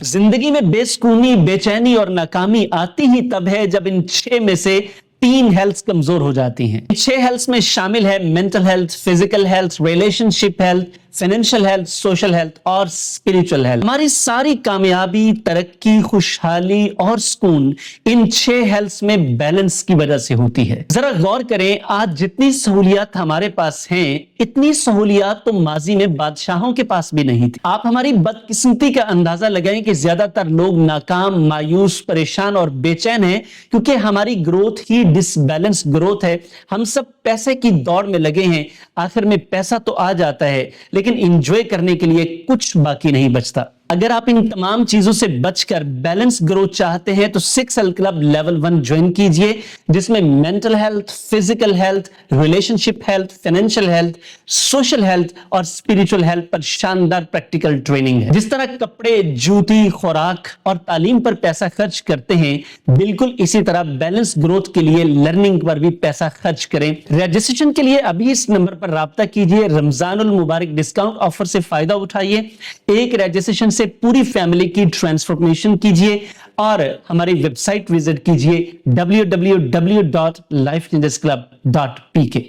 जिंदगी में बेसुकूनी, बेचैनी और नाकामी आती ही तब है जब इन 6 में से 3 हेल्थ कमजोर हो जाती हैं। 6 हेल्थ में शामिल है mental health, physical health, relationship health, financial health, social health और स्पिरिचुअल हेल्थ। हमारी सारी कामयाबी, तरक्की, खुशहाली और सुकून इन 6 हेल्थ में बैलेंस की वजह से होती है। जरा गौर करें, आज जितनी सहूलियात हमारे पास हैं, इतनी सहूलियात तो माजी में बादशाहों के पास भी नहीं थी। आप हमारी बदकिस्मती का अंदाजा लगाएं कि ज्यादातर लोग नाकाम, मायूस, परेशान और बेचैन हैं क्योंकि हमारी ग्रोथ ही डिसबैलेंस ग्रोथ है। हम सब पैसे की दौड़ में लगे हैं। आखिर में पैसा तो आ जाता है, लेकिन एंजॉय करने के लिए कुछ बाकी नहीं बचता। अगर आप इन तमाम चीजों से बचकर बैलेंस ग्रोथ चाहते हैं तो 6 हेल्थ क्लब लेवल 1 ज्वाइन कीजिए, जिसमें mental health, physical health, relationship health, financial health, social health और स्पिरिचुअल हेल्थ पर शानदार प्रैक्टिकल ट्रेनिंग है। जिस तरह कपड़े, जूती, खुराक और तालीम पर पैसा खर्च करते हैं, बिल्कुल इसी तरह बैलेंस ग्रोथ के लिए लर्निंग पर भी पैसा खर्च करें। रजिस्ट्रेशन के लिए अभी इस नंबर पर राब्ता कीजिए। रमजानुल मुबारक डिस्काउंट ऑफर से फायदा उठाइए। एक रजिस्ट्रेशन से पूरी फैमिली की ट्रांसफॉर्मेशन कीजिए और हमारी वेबसाइट विजिट कीजिए www.lifechangersclub.pk।